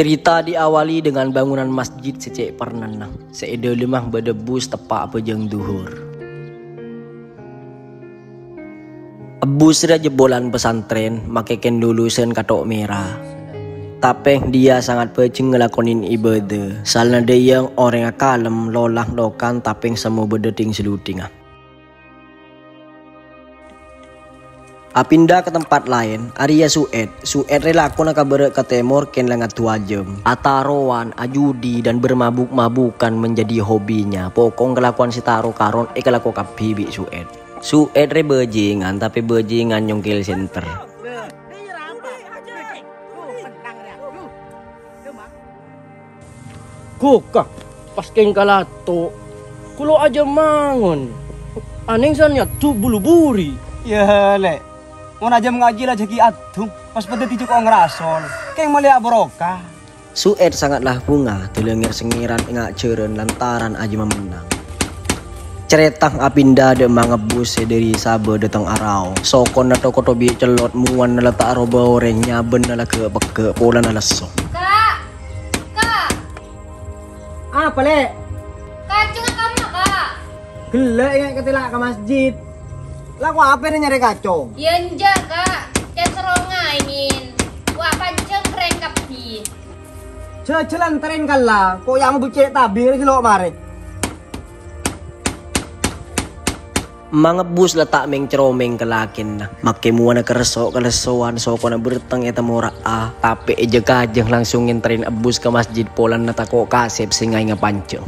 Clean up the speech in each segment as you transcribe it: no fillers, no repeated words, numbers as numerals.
Cerita diawali dengan bangunan masjid secek pernanang. Seeda lemah berdebus tepak pejeng duhur. Ebus sudah jebolan pesantren, makeken lulusan katok merah. Tapeh dia sangat pecing ngelakonin ibadah. Salna dia orang kalem lolah lokan tapeng semua berdeting seluting. Apindah ke tempat lain, Arya Sued rela aku nak kabar ke timur ken langat 2 jam. Ataroan, ajudi dan bermabuk-mabukan menjadi hobinya. Pokong kelakuan si taro karon kelaku kap bibi Sued. Sued re bajingan tapi bajingan nyongkel center. Kukah pas keng kalato kulo aja mangon aneng sannya tuh bulu buri ya le mau aja mengaji lah jadi atung pas pada tijuk kok ngerasol keng malia barokah. Sued sangatlah bunga telengir sengiran engak ceren lantaran aja memenang. Ceretang apinda de mangebus dari sabe datang arau sokon atau kotobi celot muan letak aroba orangnya bener ke beke polan alaso. Apa le? Kacung kamu kak? Gila ingat ketilak ke masjid. Lah kok apa nih nyari kacung? Ya enggak kak, ya serongainin. Wah panceng keren kapi. Jalan tren kalah, kok yang bucek tabir sih lo mare. Mangebus letak meng ceromeng kelakin make muana keresok kelesoan sokona berteng eta mora tapi eje kajeng langsung nginterin ebus ke masjid polan nata kok kasep singai ngapanceng.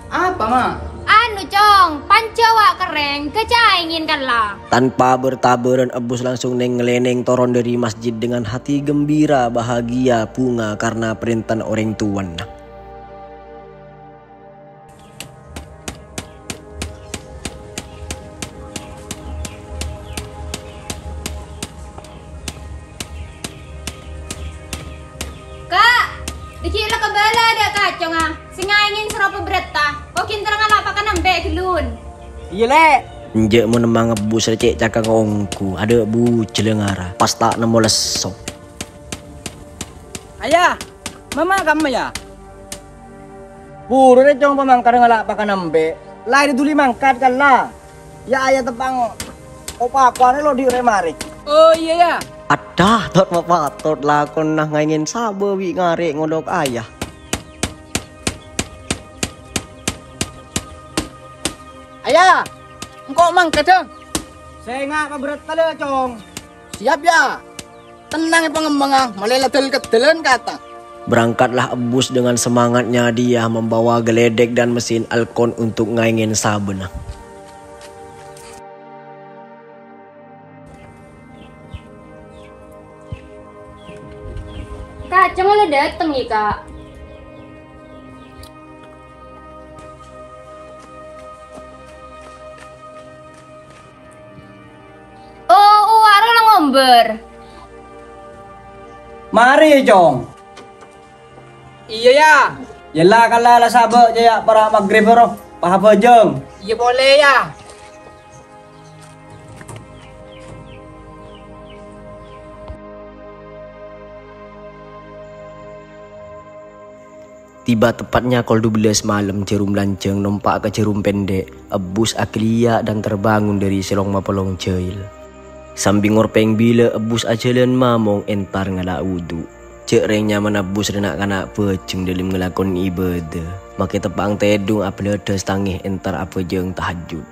Apa ma? Anu cong, pancawa keren, kecaingin kan lah. Tanpa bertaburan ebus langsung ngeleneng toron dari masjid dengan hati gembira bahagia bunga karena perintah orang tuan. Kak, dikira kebala ada kacong singaingin seropo bereta. Kok kintar ngalapakan ambek gelun. Iya le. Nje mau nemang ebus recek cakang ongku ada bu jelengara pas tak nemu lesok. Ayah, mama kamu ya? Buru deh cong pemangkar ngalapakan ambe. Lain dulu mangkat kan lah. Ya ayah tepang opa akuannya lo di remari. oh iya ya Adah tot bapak tot lakon nah ngaingin sabe wi ngarek ngodok ayah. ayah engkau mangkat dong Saya nggak keberat kali cong. siap ya tenang pengembang meleladel kedelan kata. Berangkatlah ebus dengan semangatnya dia membawa geledek dan mesin alkon untuk ngaingin sabena. Kacang udah dateng ya kak. Oh, waro lah ngomber. Mari cong. iya ya Yalla kala la sabe jaya para maghrib bro. Pahabajeng. iya boleh ya Tiba tepatnya kol 12 malam jerum lanceng nompak ke jerum pendek. Ebus aklia dan terbangun dari selong mapolong jail. Sambil ngorpeng bila ebus ajalan mamong entar ngala wudu. Cek rengnya menebus renak kanak peceng dalam ngelakon ibadah. Maka tepang tedung apeledes tangih entar apa jeng tahajud.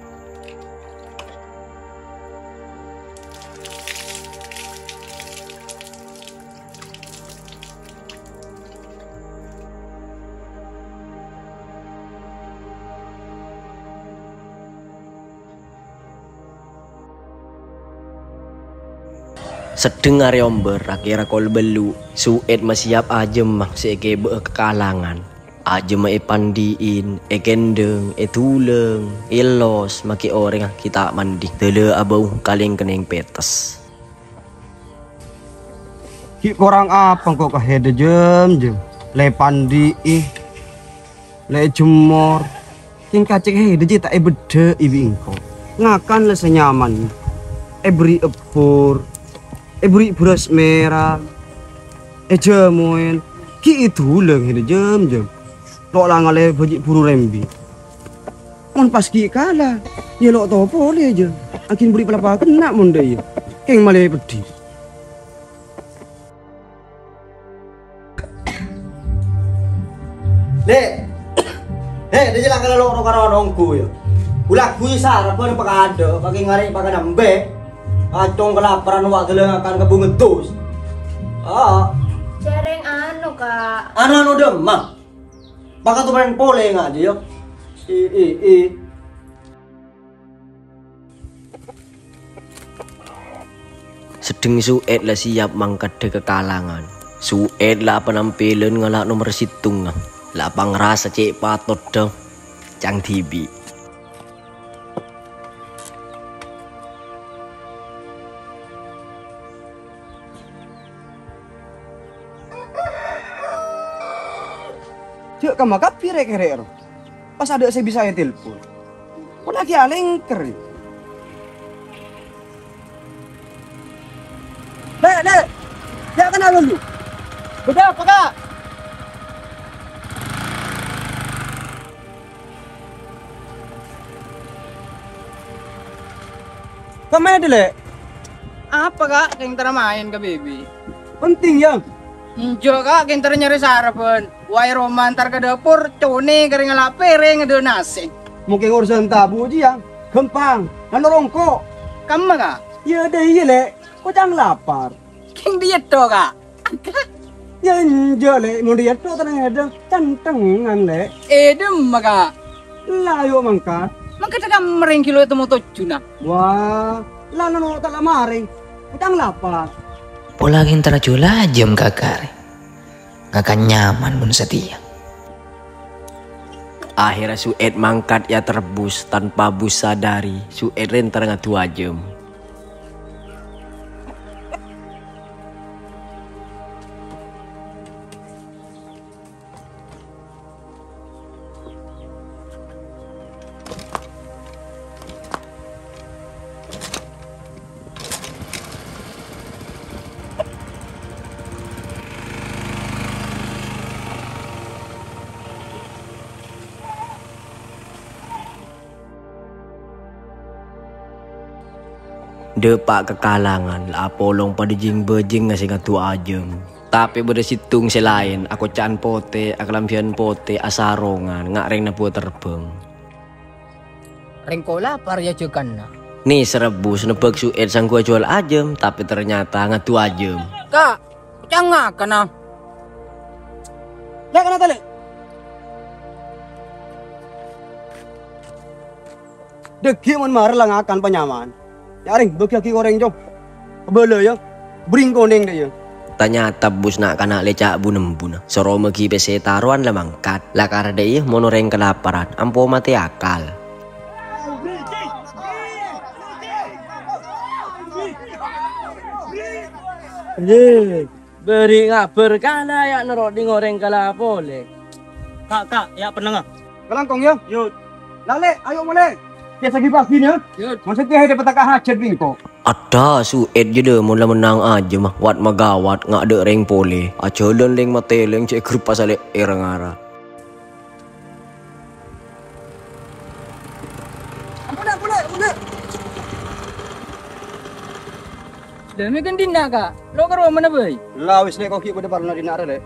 Sedengar yomber akhirnya kol belu Sued masiap aja mah seke kekalangan. Aja ma pandiin, kendeng, tuleng, los, maki orang kita mandi. Tele abau kaleng keneng petas. Ki korang apa kok kahede jem. Le pandi le jemor. King kacek hede je tak beda ibi engko. Ngakan le senyaman. Beri epur. Beri beras merah. Jemoen. Ki itu leng hede jem. Lok lang ale bajik buru rembi. Mon pas ki kala. Ya lok to boleh je. Akin beri pelapa kena mon de ya. King male pedi. Dek. Dia jelas kalau lo karo nongku ya. Ulah kuwi sarapan pakade, pagi ngari pakai nambe. Acong kelaparan wak geleng akan kebungetus. Jareng anu, Kak. Anu demam. Baka tuh main pole nggak dia? Sedeng Sued lah siap mangkat de kekalangan. Sued lah penampilan ngelak nomor situng lah pangrasa cek patot dong. Cang tibi. Cek kamu kapi rek. Pas ada saya bisa telepon. Kok lagi alengker. Dek. Ya kenal dulu. Beda apa, Kak? Kemana dulu? Apa, Kak? Kentara main ke baby. Penting ya. Injo, Kak, kentara nyari sarapan. Wai Roma antar ke dapur, cone kering ngelapere ngede nasi. Mungkin urusan tabu aja ya. Gampang. Kan rongkok. Kamu, Kak? Ya deh iya le. Kok jangan lapar. King diet to, Kak. Ya enjo le. Mau diet tuh tenang ada. Cantengan le. Edem, Kak. Lah yuk mangkat. Mangkat ka mering kilo itu mau tujuh na. Wah. Lah no tak lamaring. Kok jangan lapar. Pola kintara jula jam kakare. Ngakan nyaman pun setia. Akhirnya Sued mangkat ya terbus tanpa bus sadari. Sued renter ngatu ajem. Depak kekalangan lah polong pada jing bejing ngasih ngatu ajem. Tapi pada situng selain aku can pote, aku lampian pote asarongan ngak reng napu terbang. Rengko lapar ya cukan na. Nih serebus nebak Sued sang gua jual ajem, tapi ternyata ngatu ajem. Kak, jangan kena. Ya kena tali. Degi mon mar lang akan penyaman. Yaring bagi goreng jom. Kebele ya. Bring koneng deh ya. Ternyata bus nak kena lecak bunem-bunem. Soroma ki pese taruhan lah mangkat. Lah karena dia monoreng kelaparan. Ampo mati akal. Beri ngabar kana ya nerok di ngoreng kala boleh. Kak, ya penengah. Kelangkong ya. Yuk. Lale, ayo mulai. Kita lagi pagi ya. Maksudnya ada petaka hajat bingko. Ada Sued je mula menang aja mah. Wat magawat ngak ada reng pole. Ajalan leng mateleng cek grup pasal erang ara. Boleh. Demi kan dinda, Kak. Lo karo mana boy? Lah wis nek koki pada parna dinak rek.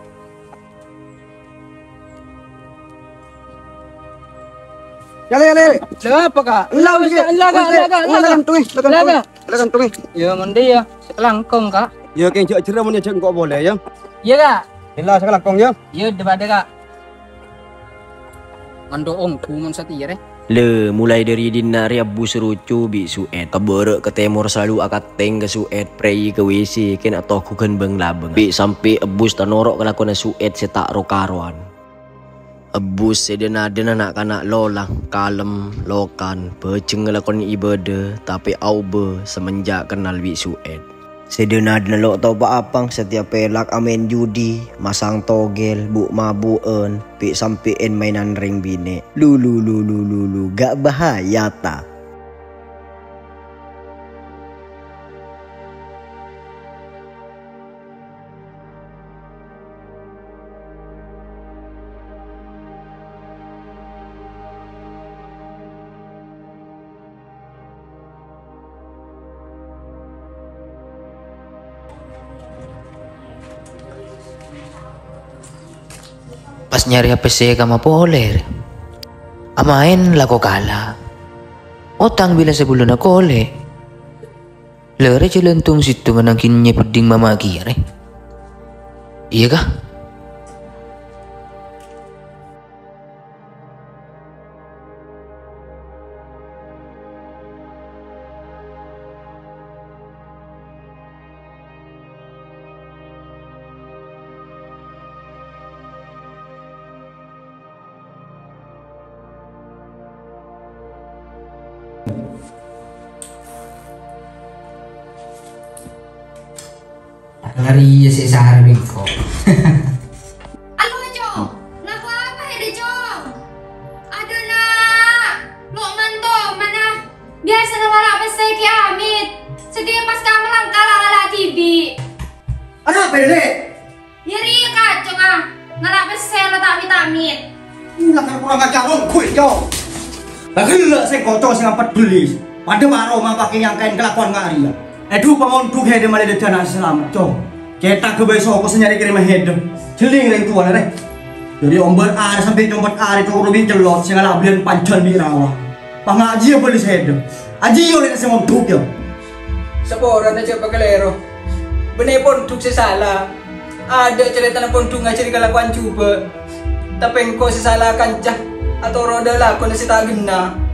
Yale. Lah apa, Kak? Lah wis Lah, Kak. Lagan tungi. Ya mende ya, selangkong, Kak. Ya keng jak jera mun jak kok boleh ya. Iya, Kak. Lah selangkong ya. Iya, depan Kak. Mandoong kumun satire. Le mulai dari dinari abu serucu bi Sued keberek ke timur selalu akat teng ke Sued prei ke WC ken atau kuken beng labeng bi sampai ebus tanorok kelakuan Sued setak rokaruan. Abus sedena-dena nak kanak lolang, kalem, lokan, peceng ngelakon ibadah, tapi aube semenjak kenal Wik Sued. Sedena-dena lok tau apa setiap pelak amen judi, masang togel, buk mabuen, pik sampein mainan ring bine. Lulu, gak bahaya tak? Pas nyari PC kama poler. Amain lako kala. Otang bila sebulan ako ole. Lere celentong situ nganangkin peding mama kire. Iya kah? Lari ya si Sahara Bingko. Halo Jong, laku apa ya Jong? Aduh nak, Lukman tuh mana? Biasa ngelak pesek ki Amit. Sedih pas kamu langkah ala TV. Ada apa ini? Yari kacau ah, ngelak pesek lo tak amit. Lakar kurang ajar kuy yo. Lagi saya kocok sing peduli. Pada baru mah pakai yang kain kelakuan ngari. Aduh pengontuk hede malah dana selamat cok. Cetak ke besok aku senyari kirim hede. Celing ring tuan rek. Jadi ombet ada sampai ombet ada itu rubi jelot sing ala belian pancan di rawa. Pangaji apa di hede. Aji oleh kasih ngontuk yo. Seporan aja pakalero. Bener pontuk salah. Ada cerita na pontuk ngajari kelakuan coba. Tapi engkau salah kancah atau roda lah kau nasi tagina.